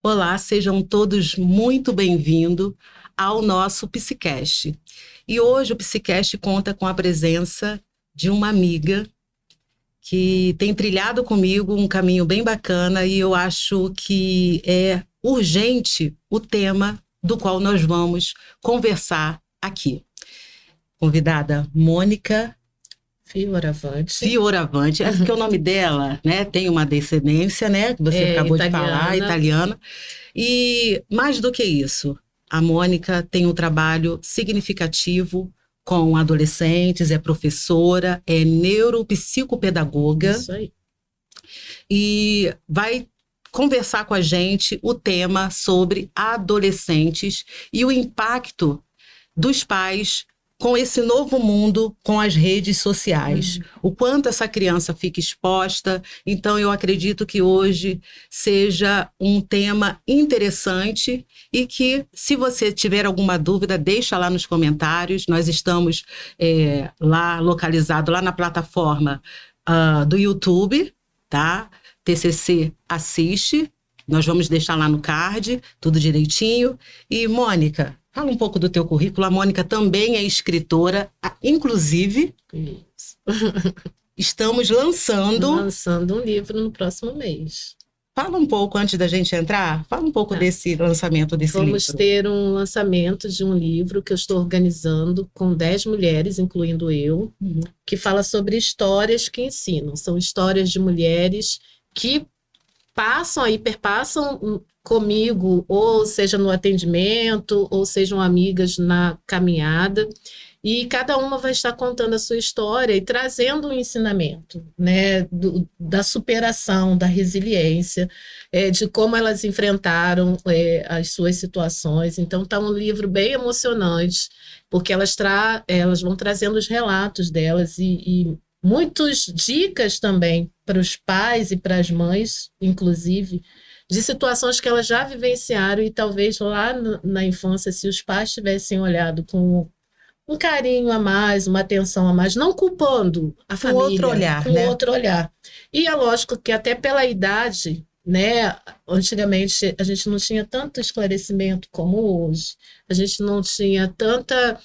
Olá, sejam todos muito bem-vindos ao nosso Psicast. E hoje o Psicast conta com a presença de uma amiga que tem trilhado comigo um caminho bem bacana e eu acho que é urgente o tema do qual nós vamos conversar aqui. Convidada Mônica Fioravante, é porque o nome dela, né, tem uma descendência, né, que você acabou de falar, italiana. E mais do que isso, a Mônica tem um trabalho significativo com adolescentes, é professora, é neuropsicopedagoga. Isso aí. E vai conversar com a gente o tema sobre adolescentes e o impacto dos pais com esse novo mundo, com as redes sociais. O quanto essa criança fica exposta. Então, eu acredito que hoje seja um tema interessante e que, se você tiver alguma dúvida, deixa lá nos comentários. Nós estamos lá localizado lá na plataforma do YouTube, tá? TCC Assiste. Nós vamos deixar lá no card, tudo direitinho. E, Mônica, fala um pouco do teu currículo. A Mônica também é escritora, inclusive, estamos lançando um livro no próximo mês. Fala um pouco, antes da gente entrar, fala um pouco desse lançamento desse livro. Vamos ter um lançamento de um livro que eu estou organizando com 10 mulheres, incluindo eu, que fala sobre histórias que ensinam. São histórias de mulheres que perpassam comigo, ou seja no atendimento, ou sejam amigas na caminhada, e cada uma vai estar contando a sua história e trazendo um ensinamento, né, da superação, da resiliência, de como elas enfrentaram as suas situações. Então está um livro bem emocionante, porque elas vão trazendo os relatos delas e muitas dicas também para os pais e para as mães, inclusive, de situações que elas já vivenciaram e talvez lá na infância, se os pais tivessem olhado com um carinho a mais, uma atenção a mais, não culpando a família, com outro olhar. E é lógico que até pela idade, né, antigamente a gente não tinha tanto esclarecimento como hoje, a gente não tinha tanta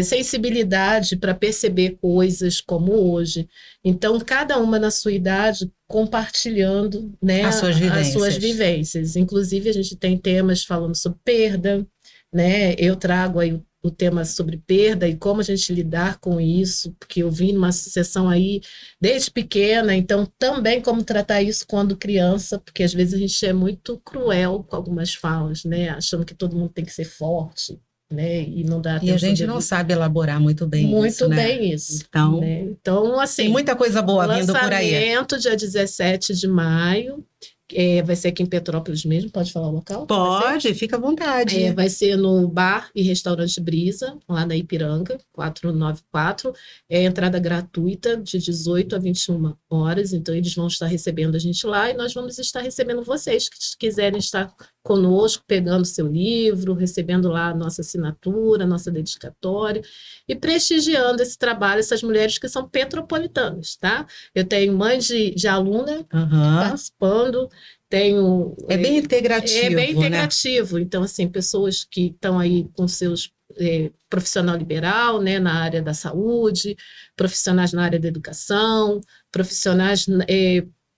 sensibilidade para perceber coisas como hoje. Então, cada uma na sua idade compartilhando, né, as suas vivências. Inclusive, a gente tem temas falando sobre perda, né? Eu trago aí o tema sobre perda e como a gente lidar com isso, porque eu vim numa sessão aí desde pequena, então também como tratar isso quando criança, porque às vezes a gente é muito cruel com algumas falas, né? Achando que todo mundo tem que ser forte, né? E não dá. E a gente não sabe elaborar muito bem isso, muito bem isso. Então, né? Então, assim, tem muita coisa boa vindo por aí. Lançamento dia 17 de maio. Vai ser aqui em Petrópolis mesmo, pode falar o local? Pode, fica à vontade. Vai ser no Bar e Restaurante Brisa, lá na Ipiranga, 494. Entrada gratuita, de 18 a 21 horas, então eles vão estar recebendo a gente lá e nós vamos estar recebendo vocês que quiserem estar conosco, pegando seu livro, recebendo lá a nossa assinatura, a nossa dedicatória e prestigiando esse trabalho, essas mulheres que são petropolitanas, tá? Eu tenho mães de aluna participando, tenho... É bem integrativo, É bem né? integrativo, então, assim, pessoas que estão aí com seus profissional liberal, né, na área da saúde, profissionais na área da educação, profissionais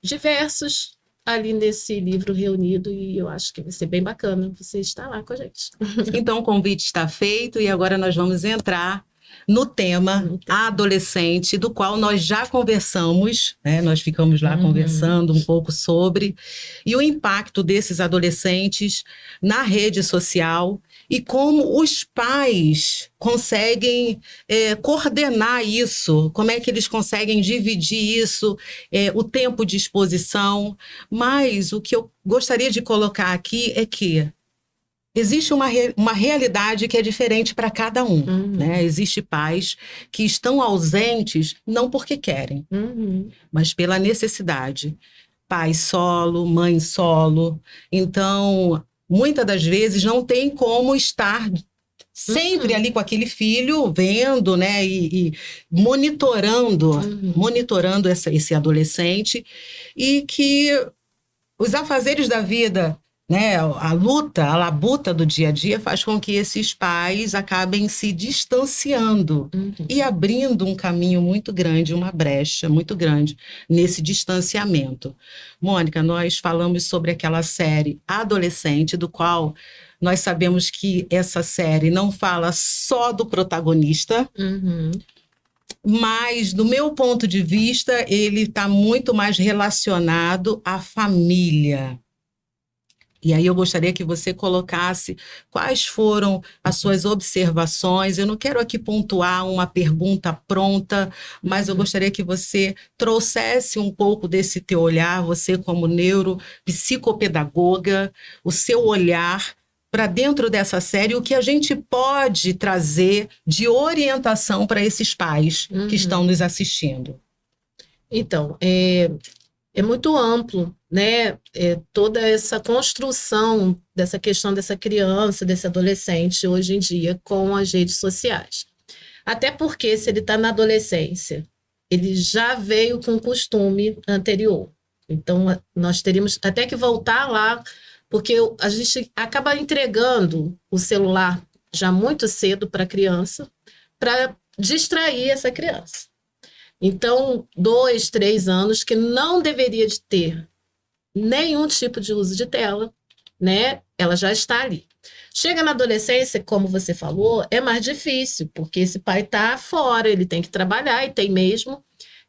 diversos, ali nesse livro reunido, e eu acho que vai ser bem bacana você estar lá com a gente. Então, o convite está feito e agora nós vamos entrar no tema adolescente, do qual nós já conversamos, né? Nós ficamos lá conversando um pouco sobre, e o impacto desses adolescentes na rede social e como os pais conseguem coordenar isso, como é que eles conseguem dividir isso, o tempo de exposição. Mas o que eu gostaria de colocar aqui é que existe uma realidade que é diferente para cada um, né? Existem pais que estão ausentes não porque querem, mas pela necessidade. Pai solo, mãe solo. Então, muitas das vezes não tem como estar sempre ali com aquele filho, vendo, né, e monitorando esse adolescente, e que os afazeres da vida né, a luta, a labuta do dia a dia faz com que esses pais acabem se distanciando e abrindo um caminho muito grande, uma brecha muito grande nesse distanciamento. Mônica, nós falamos sobre aquela série Adolescente, do qual nós sabemos que essa série não fala só do protagonista, mas, do meu ponto de vista, ele está muito mais relacionado à família. E aí eu gostaria que você colocasse quais foram as suas observações. Eu não quero aqui pontuar uma pergunta pronta, mas eu gostaria que você trouxesse um pouco desse teu olhar, você como neuropsicopedagoga, o seu olhar para dentro dessa série, o que a gente pode trazer de orientação para esses pais que estão nos assistindo. Então, é muito amplo, né? Toda essa construção dessa questão dessa criança, desse adolescente hoje em dia com as redes sociais. Até porque, se ele está na adolescência, ele já veio com um costume anterior. Então, nós teríamos até que voltar lá, porque a gente acaba entregando o celular já muito cedo para a criança, para distrair essa criança. Então, 2, 3 anos que não deveria de ter nenhum tipo de uso de tela, né? Ela já está ali. Chega na adolescência, como você falou, é mais difícil, porque esse pai está fora, ele tem que trabalhar e tem mesmo.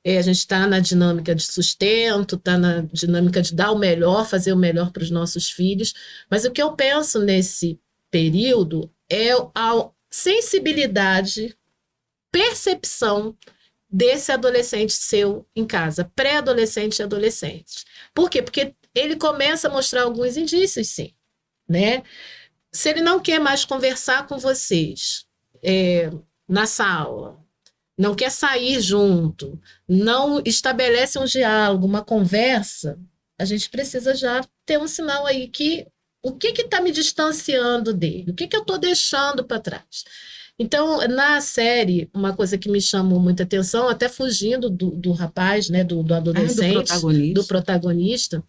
A gente está na dinâmica de sustento, está na dinâmica de dar o melhor, fazer o melhor para os nossos filhos. Mas o que eu penso nesse período é a sensibilidade, percepção desse adolescente seu em casa, pré-adolescente e adolescente. Por quê? Porque ele começa a mostrar alguns indícios, sim, né? Se ele não quer mais conversar com vocês na sala, não quer sair junto, não estabelece um diálogo, uma conversa, a gente precisa já ter um sinal aí que o que está me distanciando dele, o que eu estou deixando para trás. Então, na série, uma coisa que me chamou muita atenção, até fugindo do rapaz, né, do adolescente, do protagonista,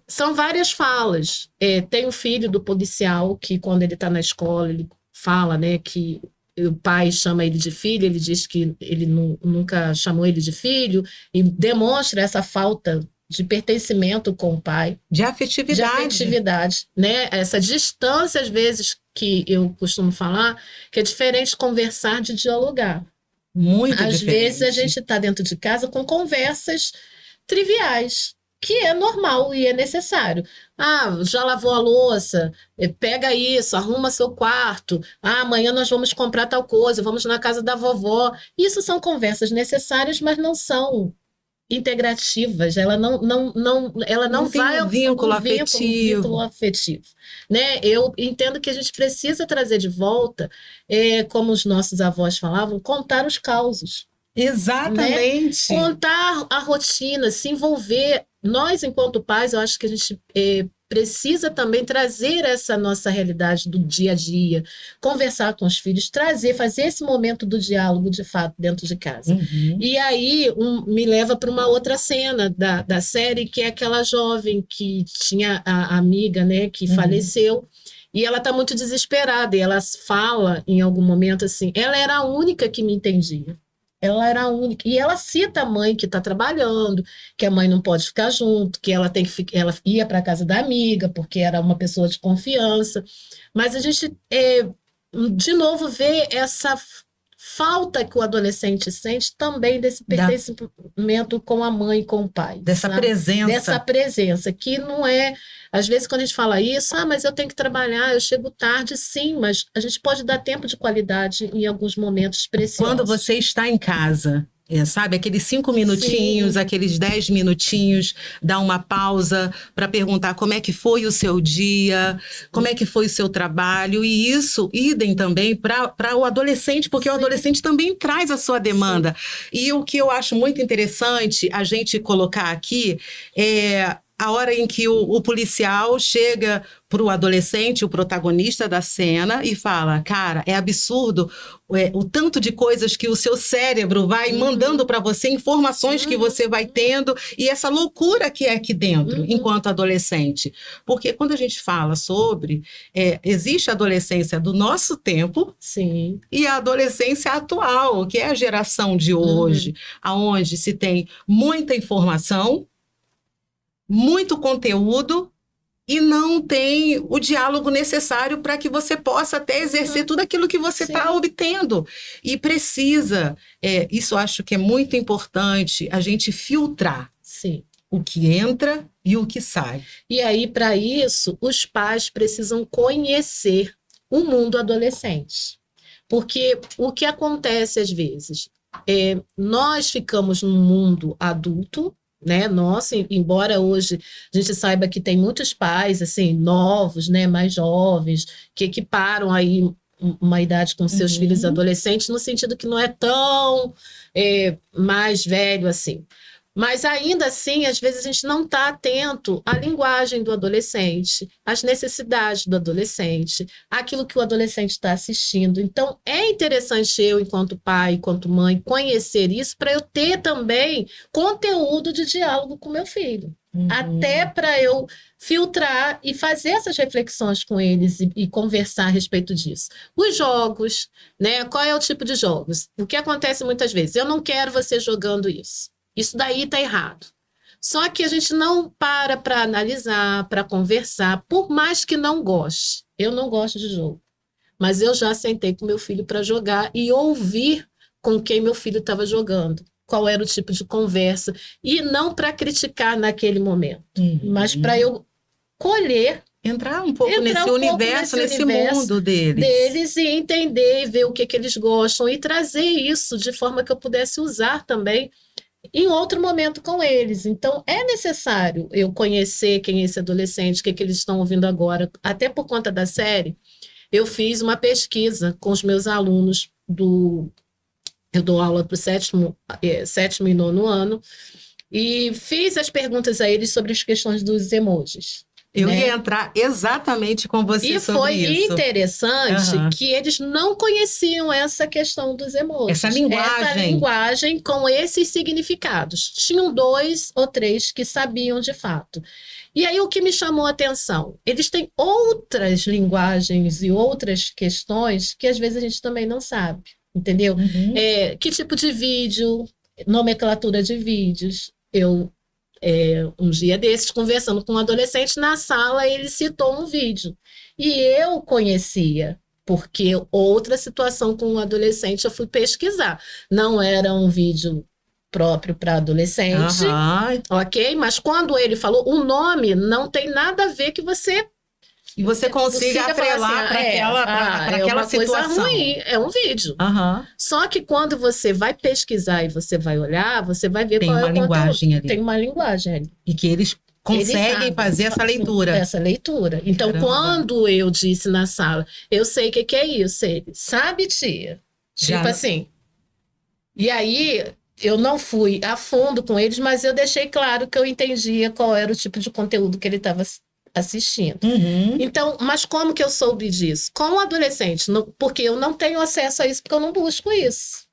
são várias falas. Tem o filho do policial, que quando ele está na escola, ele fala, né, que o pai chama ele de filho, ele diz que ele nunca chamou ele de filho, e demonstra essa falta de pertencimento com o pai. De afetividade. Né? Essa distância, às vezes, que eu costumo falar, que é diferente de conversar, de dialogar. Muito às diferente. Vezes a gente está dentro de casa com conversas triviais, que é normal e é necessário. Já lavou a louça, pega isso, arruma seu quarto, amanhã nós vamos comprar tal coisa, vamos na casa da vovó. Isso são conversas necessárias, mas não são integrativas, ela não vai ao vínculo afetivo, né? Eu entendo que a gente precisa trazer de volta, como os nossos avós falavam, contar os causos. Exatamente. Né? Contar a rotina, se envolver. Nós, enquanto pais, eu acho que a gente precisa também trazer essa nossa realidade do dia a dia, conversar com os filhos, fazer esse momento do diálogo, de fato, dentro de casa. E aí me leva para uma outra cena da série, que é aquela jovem que tinha a amiga, né, que faleceu, e ela está muito desesperada, e ela fala em algum momento assim, ela era a única que me entendia. Ela era a única. E ela cita a mãe que está trabalhando, que a mãe não pode ficar junto, que ela ela ia para a casa da amiga, porque era uma pessoa de confiança. Mas a gente, de novo, vê essa falta que o adolescente sente também desse pertencimento com a mãe e com o pai. Dessa presença. Dessa presença, que não é... Às vezes, quando a gente fala isso, mas eu tenho que trabalhar, eu chego tarde, sim, mas a gente pode dar tempo de qualidade em alguns momentos preciosos. Quando você está em casa, sabe, aqueles 5 minutinhos, sim, aqueles 10 minutinhos, dá uma pausa para perguntar como é que foi o seu dia, como é que foi o seu trabalho, e isso, idem também para o adolescente, porque sim, o adolescente também traz a sua demanda. Sim. E o que eu acho muito interessante a gente colocar aqui é a hora em que o policial chega para o adolescente, o protagonista da cena, e fala: cara, é absurdo o tanto de coisas que o seu cérebro vai mandando para você, informações que você vai tendo, e essa loucura que é aqui dentro, enquanto adolescente. Porque quando a gente fala sobre, existe a adolescência do nosso tempo, Sim. e a adolescência atual, que é a geração de hoje, aonde se tem muita informação, muito conteúdo, e não tem o diálogo necessário para que você possa até exercer tudo aquilo que você está obtendo. E precisa, isso acho que é muito importante, a gente filtrar o que entra e o que sai. E aí, para isso, os pais precisam conhecer o mundo adolescente. Porque o que acontece às vezes? Nós ficamos num mundo adulto, né? Nossa, embora hoje a gente saiba que tem muitos pais assim novos, né, mais jovens, que equiparam aí uma idade com seus filhos adolescentes, no sentido que não é tão mais velho assim. Mas ainda assim, às vezes a gente não está atento à linguagem do adolescente, às necessidades do adolescente, àquilo que o adolescente está assistindo. Então, é interessante eu, enquanto pai, enquanto mãe, conhecer isso para eu ter também conteúdo de diálogo com meu filho. Até para eu filtrar e fazer essas reflexões com eles e conversar a respeito disso. Os jogos, né? Qual é o tipo de jogos? O que acontece muitas vezes? Eu não quero você jogando isso. Isso daí está errado. Só que a gente não para analisar, para conversar, por mais que não goste. Eu não gosto de jogo. Mas eu já sentei com meu filho para jogar e ouvir com quem meu filho estava jogando. Qual era o tipo de conversa. E não para criticar naquele momento, mas para eu colher. Entrar um pouco nesse universo, nesse mundo deles e entender e ver o que eles gostam e trazer isso de forma que eu pudesse usar também em outro momento com eles. Então, é necessário eu conhecer quem é esse adolescente, o que eles estão ouvindo agora. Até por conta da série, eu fiz uma pesquisa com os meus alunos eu dou aula para o sétimo e nono ano, e fiz as perguntas a eles sobre as questões dos emojis. Eu ia entrar exatamente com você sobre isso. E foi interessante que eles não conheciam essa questão dos emojis. Essa linguagem com esses significados. Tinham 2 ou 3 que sabiam de fato. E aí o que me chamou a atenção? Eles têm outras linguagens e outras questões que às vezes a gente também não sabe. Entendeu? Que tipo de vídeo, nomenclatura de vídeos. Um dia desses, conversando com um adolescente na sala, ele citou um vídeo. E eu conhecia, porque outra situação com um adolescente eu fui pesquisar. Não era um vídeo próprio para adolescente, ok? Mas quando ele falou, o nome não tem nada a ver que você... E você consiga atrelar para aquela situação. Coisa ruim, é um vídeo. Só que quando você vai pesquisar e você vai olhar, você vai ver qual é o linguagem ali. Tem uma linguagem ali. E que eles conseguem fazer essa leitura. Essa leitura. Então, quando eu disse na sala, eu sei o que é isso, ele sabe, tia? Tipo assim. E aí, eu não fui a fundo com eles, mas eu deixei claro que eu entendia qual era o tipo de conteúdo que ele estava assistindo. Então, mas como que eu soube disso? Com o adolescente, porque eu não tenho acesso a isso, porque eu não busco isso.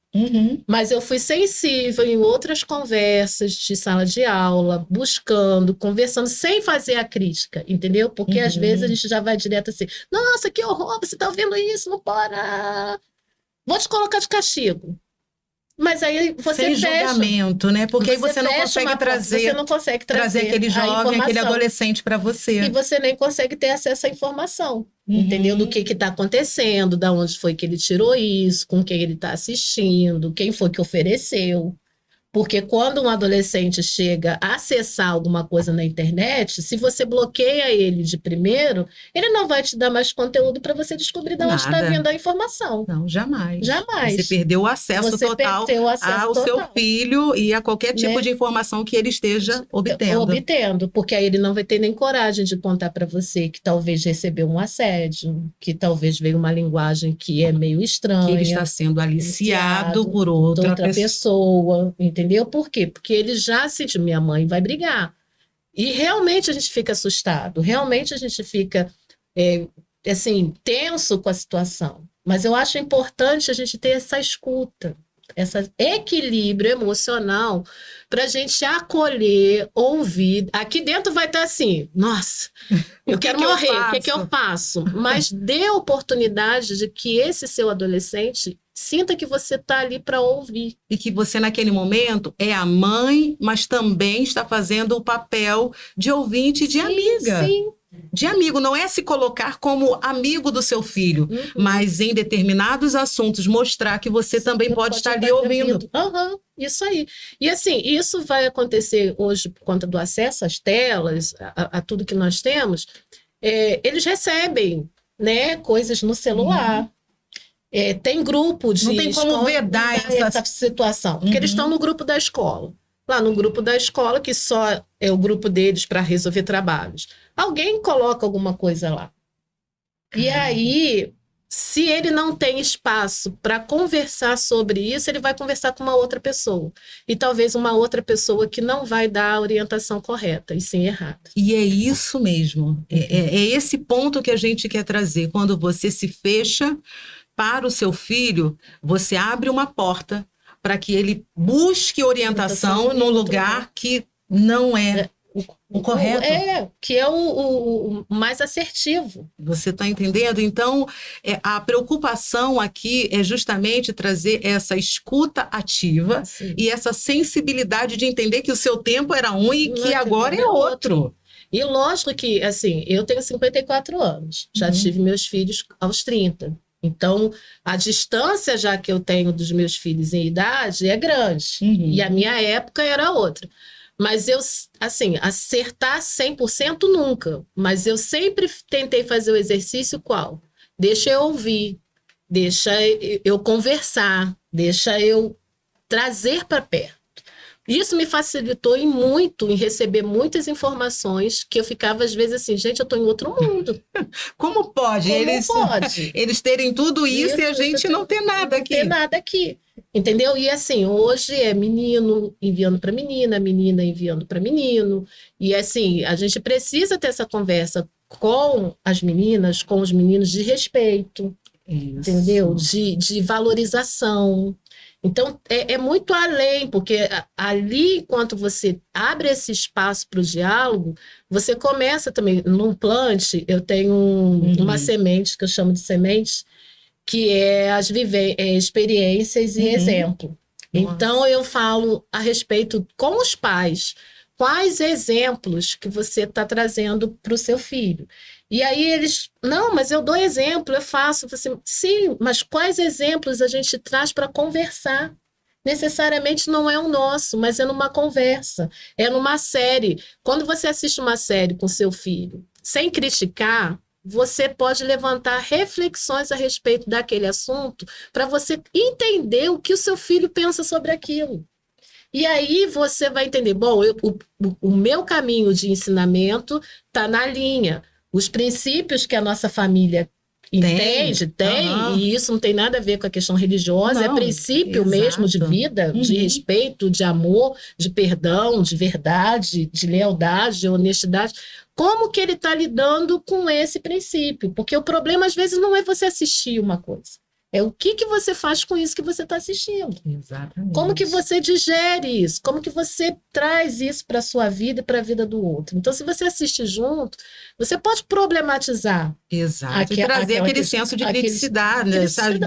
Mas eu fui sensível em outras conversas de sala de aula, buscando, conversando, sem fazer a crítica, entendeu? Porque às vezes a gente já vai direto assim, nossa, que horror, você tá ouvindo isso, não para. Vou te colocar de castigo. Mas aí você sem julgamento, né? Porque aí você não consegue trazer aquele jovem, aquele adolescente para você. E você nem consegue ter acesso à informação, entendeu? Do que está acontecendo, da onde foi que ele tirou isso, com quem ele está assistindo, quem foi que ofereceu. Porque quando um adolescente chega a acessar alguma coisa na internet, se você bloqueia ele de primeiro, ele não vai te dar mais conteúdo para você descobrir de onde está vindo a informação. Não, jamais. Jamais. Você perdeu o acesso total ao seu filho e a qualquer tipo de informação que ele esteja obtendo. Porque aí ele não vai ter nem coragem de contar para você que talvez recebeu um assédio, que talvez veio uma linguagem que é meio estranha. Que ele está sendo aliciado por outra pessoa, entendeu? Por quê? Porque ele já sentiu, minha mãe vai brigar. E realmente a gente fica assustado, realmente a gente fica assim, tenso com a situação. Mas eu acho importante a gente ter essa escuta, esse equilíbrio emocional para a gente acolher, ouvir. Aqui dentro vai estar assim, nossa, eu quero morrer, o que eu faço? Mas dê a oportunidade de que esse seu adolescente sinta que você está ali para ouvir. E que você, naquele momento, é a mãe, mas também está fazendo o papel de ouvinte e de amiga. Sim. De amigo, não é se colocar como amigo do seu filho, mas em determinados assuntos mostrar que você também pode estar ali ouvindo. Isso aí. E assim, isso vai acontecer hoje por conta do acesso às telas, a tudo que nós temos. Eles recebem, né, coisas no celular. Tem grupo de... Não tem como vedar essa situação, porque eles estão no grupo da escola. Lá no grupo da escola, que só é o grupo deles para resolver trabalhos. Alguém coloca alguma coisa lá. E aí, se ele não tem espaço para conversar sobre isso, ele vai conversar com uma outra pessoa. E talvez uma outra pessoa que não vai dar a orientação correta, e sim errada. E é isso mesmo. É esse ponto que a gente quer trazer. Quando você se fecha para o seu filho, você abre uma porta para que ele busque orientação num lugar que não é o correto. Que é o mais assertivo. Você está entendendo? Então, a preocupação aqui é justamente trazer essa escuta ativa e essa sensibilidade de entender que o seu tempo era um e que agora é outro. E lógico que, assim, eu tenho 54 anos, já tive meus filhos aos 30. Então, a distância já que eu tenho dos meus filhos em idade é grande. E a minha época era outra. Mas eu, assim, acertar 100% nunca. Mas eu sempre tentei fazer o exercício qual? Deixa eu ouvir, deixa eu conversar, deixa eu trazer para perto. Isso me facilitou muito em receber muitas informações que eu ficava, às vezes, assim, gente, eu estou em outro mundo. Como pode? Eles terem tudo isso e a gente não ter nada aqui. Não ter nada aqui. Entendeu? E assim, hoje é menino enviando para menina, menina enviando para menino. E assim, a gente precisa ter essa conversa com as meninas, com os meninos de respeito, entendeu? De valorização. Então, é muito além, porque ali, enquanto você abre esse espaço para o diálogo, você começa também, num plant, eu tenho uma semente, que eu chamo de semente, que é as experiências e exemplo. Então, eu falo a respeito com os pais, quais exemplos que você está trazendo para o seu filho. E aí eles, não, mas eu dou exemplo, eu faço. Assim, sim, mas quais exemplos a gente traz para conversar? Necessariamente não é o nosso, mas é numa conversa, é numa série. Quando você assiste uma série com seu filho, sem criticar, você pode levantar reflexões a respeito daquele assunto para você entender o que o seu filho pensa sobre aquilo. E aí você vai entender, bom, o meu caminho de ensinamento está na linha. Os princípios que a nossa família entende, e isso não tem nada a ver com a questão religiosa, é princípio mesmo de vida, de respeito, de amor, de perdão, de verdade, de lealdade, de honestidade. Como que ele está lidando com esse princípio? Porque o problema, às vezes, não é você assistir uma coisa. É o que você faz com isso que você está assistindo. Exatamente. Como que você digere isso? Como que você traz isso para a sua vida e para a vida do outro? Então, se você assiste junto, você pode problematizar. Exato. E trazer aquele senso de criticidade. Sabe?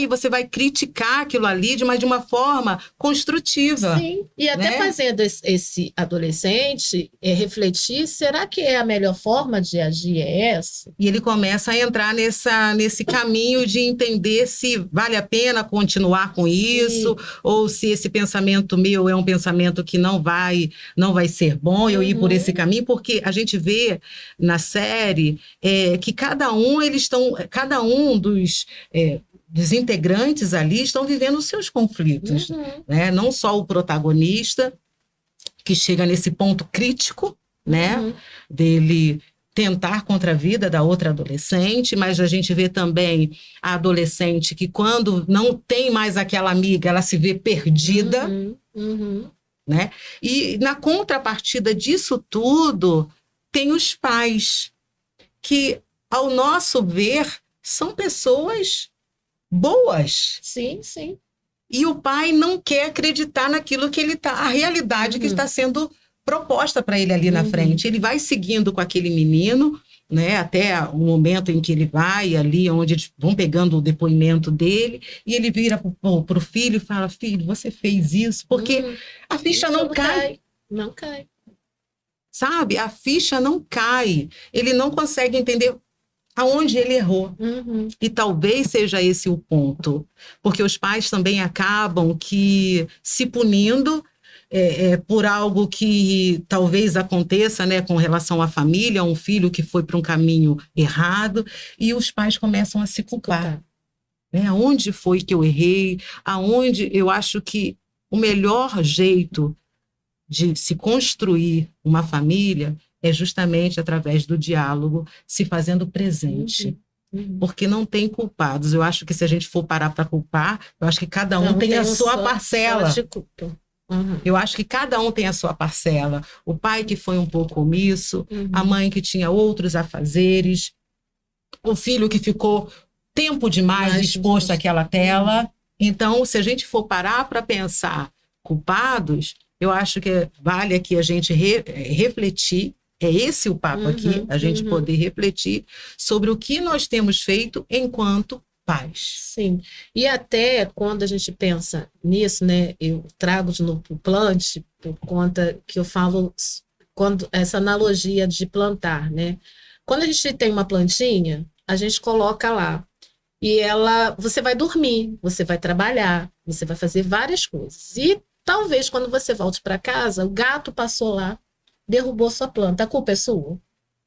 Você vai criticar aquilo ali, mas de uma forma construtiva. Sim. E até fazendo esse adolescente refletir, será que é a melhor forma de agir essa? E ele começa a entrar nesse caminho de entender se vale a pena continuar com isso, ou se esse pensamento meu é um pensamento que não vai ser bom eu ir por esse caminho, porque a gente vê na série que cada um dos integrantes ali estão vivendo os seus conflitos, né? Não só o protagonista, que chega nesse ponto crítico, né? Dele tentar contra a vida da outra adolescente, mas a gente vê também a adolescente que quando não tem mais aquela amiga, ela se vê perdida, né? E na contrapartida disso tudo, tem os pais, que, ao nosso ver, são pessoas boas. Sim, sim. E o pai não quer acreditar naquilo que ele está, a realidade que está sendo proposta para ele ali na frente. Ele vai seguindo com aquele menino, né, até o momento em que ele vai ali, onde eles vão pegando o depoimento dele, e ele vira para o filho e fala: filho, você fez isso, porque a ficha não cai. Não cai. Sabe? A ficha não cai. Ele não consegue entender aonde ele errou. E talvez seja esse o ponto, porque os pais também acabam que se punindo por algo que talvez aconteça, né, com relação à família, um filho que foi para um caminho errado, e os pais começam a se culpar. Né? Aonde foi que eu errei? Aonde eu acho que o melhor jeito de se construir uma família é justamente através do diálogo, se fazendo presente. Porque não tem culpados. Eu acho que se a gente for parar para culpar, eu acho que cada um tem a sua parcela. Eu acho que cada um tem a sua parcela. O pai que foi um pouco omisso, a mãe que tinha outros afazeres, o filho que ficou tempo demais exposto àquela tela. Então, se a gente for parar para pensar culpados, eu acho que vale aqui a gente refletir. É esse o papo aqui, a gente poder refletir sobre o que nós temos feito enquanto pais. Sim, e até quando a gente pensa nisso, né, eu trago de novo o plant, por conta que eu falo, quando essa analogia de plantar, né? Quando a gente tem uma plantinha, a gente coloca lá, e você vai dormir, você vai trabalhar, você vai fazer várias coisas. E talvez quando você volte para casa, o gato passou lá, derrubou sua planta. A culpa é sua?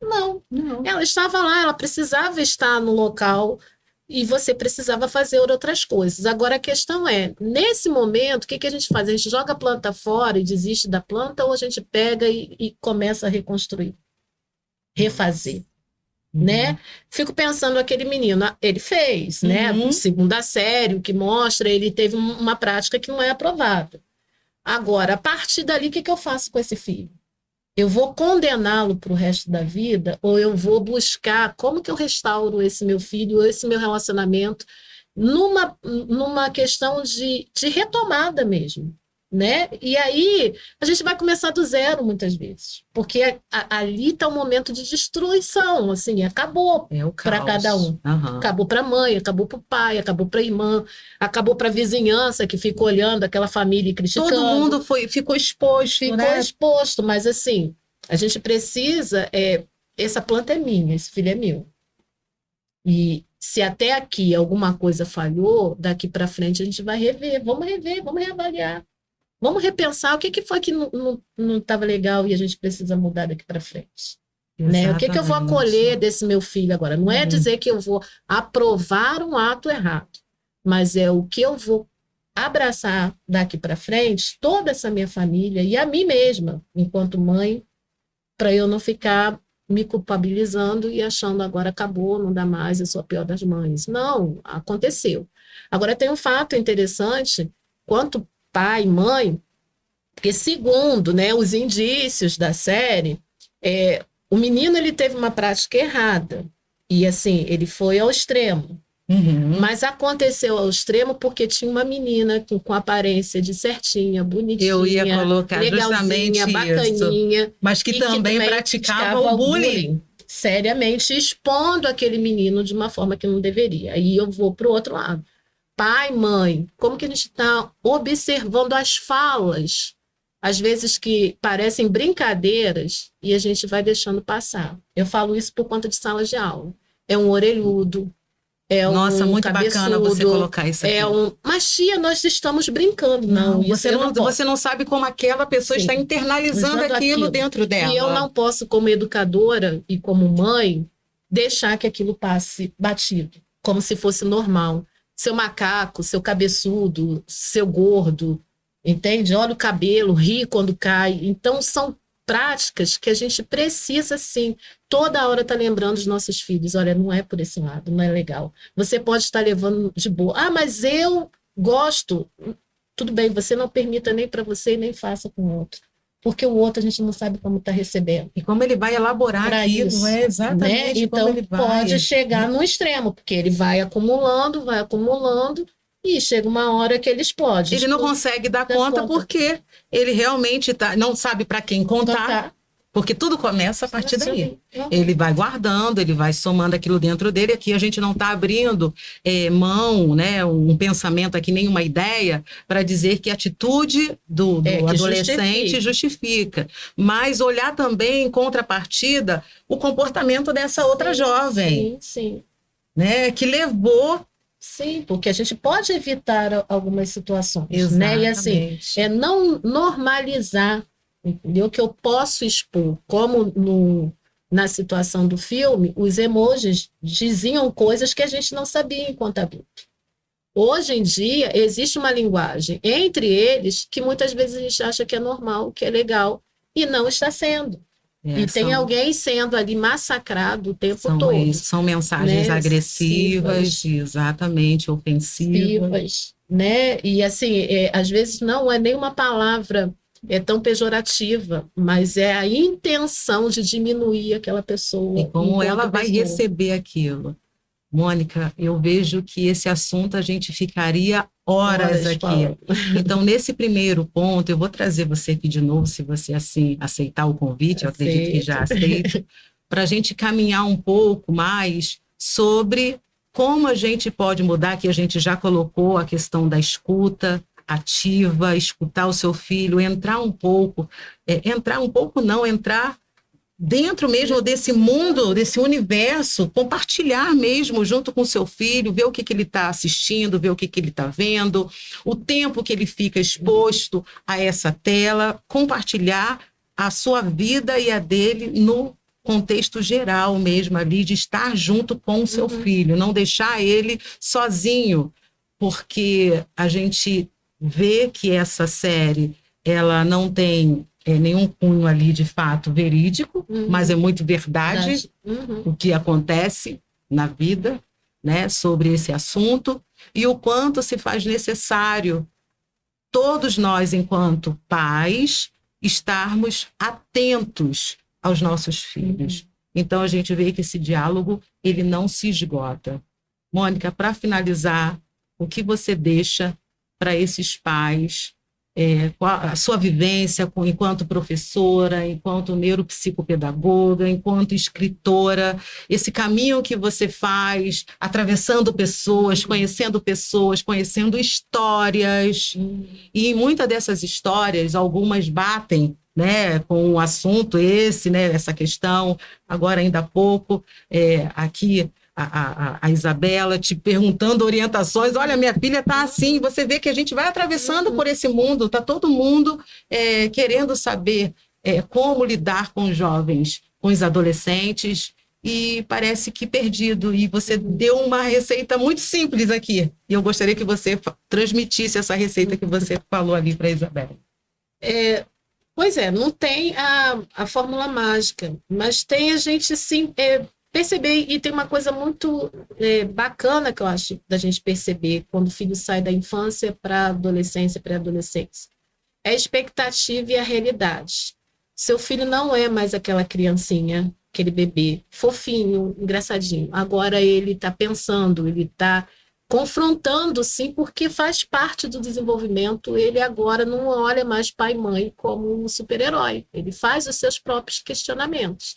Não. Ela estava lá, ela precisava estar no local e você precisava fazer outras coisas. Agora a questão é, nesse momento, o que a gente faz? A gente joga a planta fora e desiste da planta, ou a gente pega e começa a reconstruir, refazer? Né? Fico pensando aquele menino, ele fez, né? Segunda série, o que mostra, ele teve uma prática que não é aprovada. Agora, a partir dali, o que eu faço com esse filho? Eu vou condená-lo para o resto da vida, ou eu vou buscar como que eu restauro esse meu filho, esse meu relacionamento, numa questão de retomada mesmo, né? E aí a gente vai começar do zero muitas vezes, porque ali está um momento de destruição, assim, acabou para cada um. Acabou para a mãe, acabou para o pai, acabou para a irmã, acabou para a vizinhança que fica olhando aquela família e criticando. Todo mundo ficou exposto, ficou exposto, mas assim, a gente precisa, essa planta é minha, esse filho é meu. E se até aqui alguma coisa falhou, daqui para frente a gente vai rever, vamos reavaliar. Vamos repensar o que foi que não estava legal e a gente precisa mudar daqui para frente. Né? O que eu vou acolher desse meu filho agora? Não é dizer que eu vou aprovar um ato errado, mas é o que eu vou abraçar daqui para frente, toda essa minha família e a mim mesma, enquanto mãe, para eu não ficar me culpabilizando e achando agora acabou, não dá mais, eu sou a pior das mães. Não, aconteceu. Agora tem um fato interessante, quanto pai, mãe, porque segundo, né, os indícios da série, o menino ele teve uma prática errada e assim, ele foi ao extremo. Mas aconteceu ao extremo porque tinha uma menina com aparência de certinha, bonitinha, eu ia colocar justamente bacaninha, isso, mas que também praticava o bullying seriamente, expondo aquele menino de uma forma que não deveria. Aí eu vou para o outro lado. Pai, mãe, como que a gente está observando as falas, às vezes que parecem brincadeiras, e a gente vai deixando passar. Eu falo isso por conta de salas de aula. É um orelhudo, Nossa, um muito cabeçudo, bacana você colocar isso aqui. Mas tia, nós estamos brincando. Não, você não sabe como aquela pessoa está internalizando aquilo dentro dela. E eu não posso, como educadora e como mãe, deixar que aquilo passe batido, como se fosse normal. Seu macaco, seu cabeçudo, seu gordo, entende? Olha o cabelo, ri quando cai. Então, são práticas que a gente precisa, sim, toda hora estar lembrando dos nossos filhos. Olha, não é por esse lado, não é legal. Você pode estar levando de boa. Ah, mas eu gosto. tudo bem, você não permita nem para você e nem faça com o outro. Porque o outro a gente não sabe como está recebendo. E como ele vai elaborar Pra aquilo, isso, é exatamente né? como Então, ele vai. pode chegar no extremo, porque ele vai acumulando, e chega uma hora que ele explode. Ele não consegue dar conta porque ele realmente não sabe para quem contar. Porque tudo começa a partir daí. Ele vai guardando, ele vai somando aquilo dentro dele. Aqui a gente não está abrindo mão, né, um pensamento aqui, nenhuma ideia, para dizer que a atitude do adolescente justifica. Mas olhar também, em contrapartida, o comportamento dessa outra jovem. Sim. Né, que levou. Sim, porque a gente pode evitar algumas situações. Exatamente. Né? E assim, não normalizar, entendeu? Que eu posso expor, como na situação do filme, os emojis diziam coisas que a gente não sabia enquanto adulto. Hoje em dia, existe uma linguagem entre eles que muitas vezes a gente acha que é normal, que é legal, e não está sendo. E tem alguém sendo ali massacrado o tempo todo. São mensagens agressivas, exatamente, ofensivas. Né? E assim, às vezes não é nem uma palavra tão pejorativa, mas é a intenção de diminuir aquela pessoa. E como ela vai receber aquilo. Mônica, eu vejo que esse assunto a gente ficaria horas aqui. Falando. Então, nesse primeiro ponto, eu vou trazer você aqui de novo, se você assim aceitar o convite, eu acredito que já aceito, para a gente caminhar um pouco mais sobre como a gente pode mudar, que a gente já colocou a questão da escuta ativa, escutar o seu filho, entrar dentro mesmo desse mundo, desse universo, compartilhar mesmo junto com o seu filho, ver o que ele está assistindo, ver o que ele está vendo, o tempo que ele fica exposto a essa tela, compartilhar a sua vida e a dele no contexto geral mesmo ali, de estar junto com o seu filho, não deixar ele sozinho, porque a gente vê que essa série, ela não tem nenhum cunho ali de fato verídico, mas é muito verdade o que acontece na vida, né, sobre esse assunto, e o quanto se faz necessário todos nós, enquanto pais, estarmos atentos aos nossos filhos. Então, a gente vê que esse diálogo, ele não se esgota. Mônica, para finalizar, o que você deixa para esses pais, a sua vivência enquanto professora, enquanto neuropsicopedagoga, enquanto escritora, esse caminho que você faz, atravessando pessoas, conhecendo histórias, e muitas dessas histórias, algumas batem, né, com o assunto né, essa questão, agora ainda há pouco, aqui, a Isabela te perguntando orientações, olha, minha filha está assim, você vê que a gente vai atravessando por esse mundo, está todo mundo querendo saber como lidar com os jovens, com os adolescentes, e parece que perdido, e você deu uma receita muito simples aqui, e eu gostaria que você transmitisse essa receita que você falou ali para a Isabela. Pois não tem a fórmula mágica, mas tem a gente sim... perceber, e tem uma coisa muito bacana que eu acho da gente perceber quando o filho sai da infância para a adolescência, pré-adolescência. É a expectativa e a realidade. Seu filho não é mais aquela criancinha, aquele bebê fofinho, engraçadinho. Agora ele está pensando, ele está confrontando, sim, porque faz parte do desenvolvimento. Ele agora não olha mais pai e mãe como um super-herói. Ele faz os seus próprios questionamentos.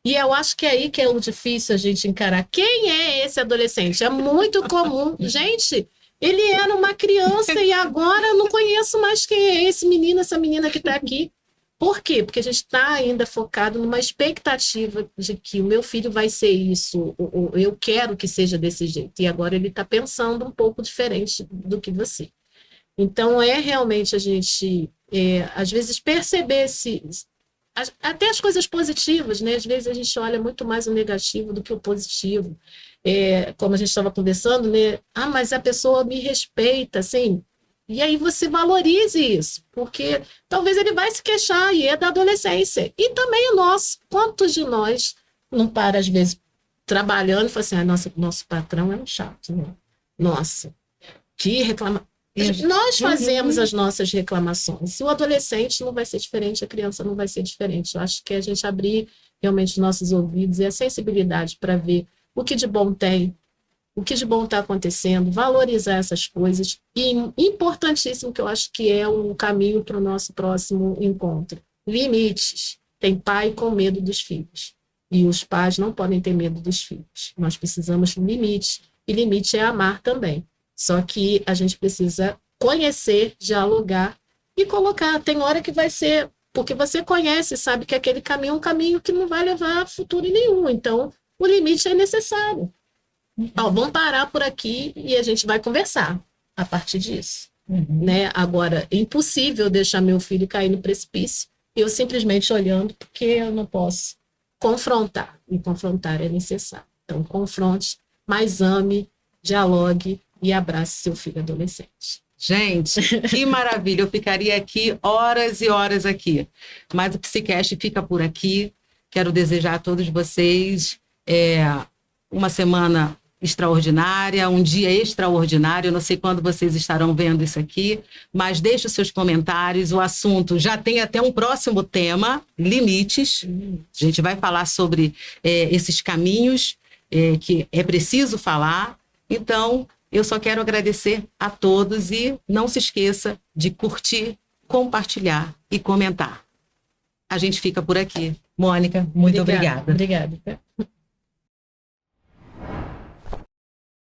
E eu acho que é aí que é o difícil a gente encarar. Quem é esse adolescente? É muito comum. Gente, ele era uma criança e agora eu não conheço mais quem é esse menino, essa menina que está aqui. Por quê? Porque a gente está ainda focado numa expectativa de que o meu filho vai ser isso, ou eu quero que seja desse jeito. E agora ele está pensando um pouco diferente do que você. Então, realmente a gente, às vezes, perceber até as coisas positivas, né? Às vezes a gente olha muito mais o negativo do que o positivo. Como a gente estava conversando, né? Mas a pessoa me respeita, assim. E aí você valorize isso, porque talvez ele vai se queixar e é da adolescência. E também o nosso. Quantos de nós não para, às vezes, trabalhando e fala assim, nosso patrão é um chato, né? Nossa, que reclama. Nós fazemos as nossas reclamações. E o adolescente não vai ser diferente, a criança não vai ser diferente. Eu acho que a gente abrir realmente os nossos ouvidos e a sensibilidade para ver o que de bom tem, o que de bom está acontecendo, valorizar essas coisas. E importantíssimo, que eu acho que é um caminho para o nosso próximo encontro. Limites. Tem pai com medo dos filhos. E os pais não podem ter medo dos filhos. Nós precisamos de limites. E limite é amar também. Só que a gente precisa conhecer, dialogar e colocar. Tem hora que vai ser... Porque você conhece, sabe que aquele caminho é um caminho que não vai levar a futuro nenhum. Então, o limite é necessário. Ó, vamos parar por aqui e a gente vai conversar a partir disso. Né? Agora, é impossível deixar meu filho cair no precipício e eu simplesmente olhando, porque eu não posso confrontar. E confrontar é necessário. Então, confronte, mas ame, dialogue e abrace seu filho adolescente. Gente, que maravilha. Eu ficaria aqui horas e horas aqui. Mas o Psicast fica por aqui. Quero desejar a todos vocês uma semana extraordinária, um dia extraordinário. Eu não sei quando vocês estarão vendo isso aqui, mas deixe os seus comentários. O assunto já tem até um próximo tema, limites. A gente vai falar sobre esses caminhos que é preciso falar. Então, eu só quero agradecer a todos e não se esqueça de curtir, compartilhar e comentar. A gente fica por aqui. Mônica, muito obrigada. Obrigada.